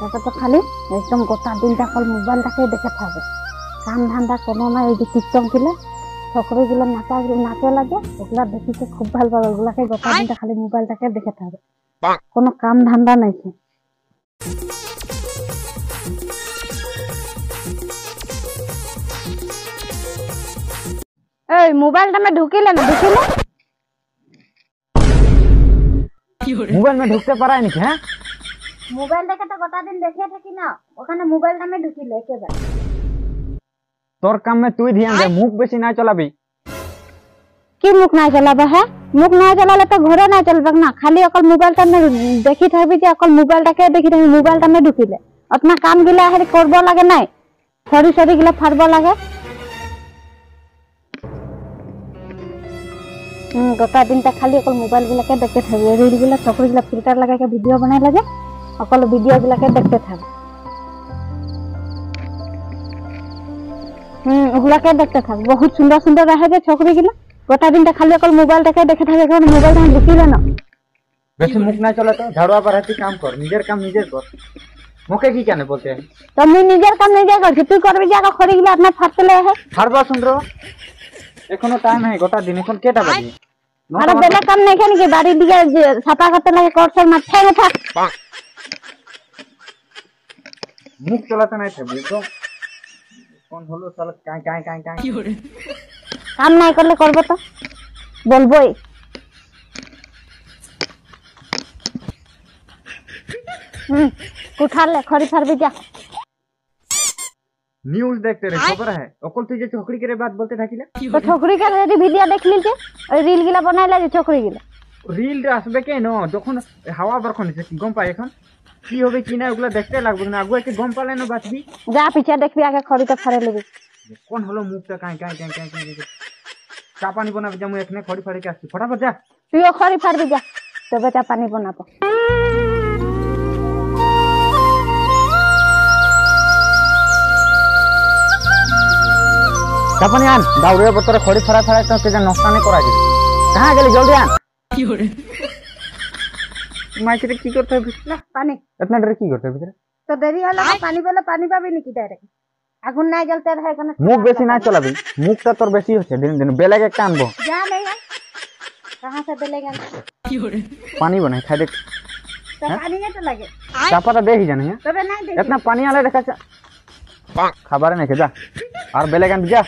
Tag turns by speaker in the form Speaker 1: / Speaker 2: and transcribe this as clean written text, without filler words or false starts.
Speaker 1: তাকে তো খালি একদম গোটা দিনটা কল মোবাইলটাকে দেখে থাকবে, কাম ধান্দা কোনো না। এই যে টিকটক দিলে সকলেগুলো নাচে লাগে, ওগুলা দেখিতে খুব ভালো পাবে। ওগুলাকে গোটা দিনটা খালি মোবাইলটাকে দেখে থাকবে, কোনো কাম ধান্দা নাই। এই মোবাইলটা में ঢুকিলে না ঢুকিলে
Speaker 2: মোবাইল में ঢুকতে পারায় নাকি? হ্যাঁ,
Speaker 1: মোবাইলটাকে তো গোটা দিন দেখে থাকি না, ওখানে মোবাইলটা में ঢুকিলে একেবারে
Speaker 2: তোর কাম में তুই ধ্যান দে, মুখ বেশি না চলাবি।
Speaker 1: কি মুখ না চলাবে? হ্যাঁ, মুখ না চলালে তো ঘরে না চলবে না, খালি অকল মোবাইলটা में দেখি থাকবি, যে অকল মোবাইলটাকে দেখি থাকবি। মোবাইলটা में ঢুকিলে अपना কাম গিলা হেরি করব লাগে নাই, সরি সরি গিলা ফারব লাগে। গোটা দিনটা খালি অকল মোবাইল গুলাকে দেখতে থাকবে, রিল গুলা চকরি গুলা ফিল্টার লাগাকে ভিডিও বানাই লাগে, অকল ভিডিও গুলাকে দেখতে থাকবে। ওগুলাকে দেখতে থাকবে, বহুত সুন্দর সুন্দর রাখে যে চকরি গুলা। গোটা দিনটা খালি অকল মোবাইলটাকে দেখে থাকে, কারণ মোবাইলটা ঢুকিলে না।
Speaker 2: বেশি মুখ না চলে তো ঝাড়ুয়া পাড়াতি কাম কর, নিজের কাম নিজে কর, মুখে কি কেন বলতে?
Speaker 1: তো আমি নিজের কাম নিজে করছি, তুই করবি যে খড়ি গুলা আপনার ফাটলে হে
Speaker 2: ছাড়বা সুন্দর, এখনো টাইম है, গোটা দিন এখন কেটা বাজে?
Speaker 1: আরে বেলা কাম নাই কেন কি বাড়ির দিকে যে ছাপা করতে লাগে, করছর মাথায় না থাক,
Speaker 2: মুখ চলাতে নাই থাকবি তো। কোন হলো সালা কাই কাই কাই কাই
Speaker 1: কাম নাই করলে করবো তো বলবোই। उठाले खड़ी फार भी जा।
Speaker 2: न्यूज़ देखते रहे, खबर है अकल तुझे যে छोकरी के बात बोलते থাকিলে
Speaker 1: तो छोकरी के यदि वीडियो देख लीजिए, ওই রিল গুলা বানাইলা যে छोकरी গুলা
Speaker 2: রিল আসবে কেন? যখন হাওয়া বরখন গম পায় এখন কি হবে কি না ওগুলা দেখতে লাগবে না, আগে একটু গম পালে না বাঁচবি।
Speaker 1: যা পিছে দেখবি, আগে খড়িটা ফাড়ে লবি।
Speaker 2: কোন হলো মুখটা কাই কাই কাই কাই কাই চা পানি বানাবে, যাবো এখানে খড়ি ফাড়ি কে আসছি, ফটাফট যা।
Speaker 1: তুইও খড়ি ফাড়বি যা, তবে চা পানি বানাবো।
Speaker 2: চাপানি আন, দাউড়িয়া বতরে খড়ি ফাড়া ফাড়া তো কেজা নষ্ট না করা যাবে। कहां গেলি জলদি আন। কি করে মাইকে কি করতে হবে না?
Speaker 1: পানি
Speaker 2: इतना डर की करते ভিতরে
Speaker 1: তো দেরি হলো, পানি বলে পানি পাবি নাকি ডাইরেক্ট? আগুন নাই জ্বলতে রহে এখানে।
Speaker 2: মুখ বেশি না চলাবি, মুখটা তোর বেশি হচ্ছে দিন দিন। বেলেগ একটা আনবো,
Speaker 1: যা ले आ, कहां से बेलेगा?
Speaker 2: কি করে পানি বানাই খাই দেখ।
Speaker 1: তো পানি না তো লাগে,
Speaker 2: চাপাটা দেখি জানি। হ্যাঁ,
Speaker 1: তবে নাই দেখি
Speaker 2: इतना पानी आले देखा खबर नहीं के जा और बेलेग आन जा।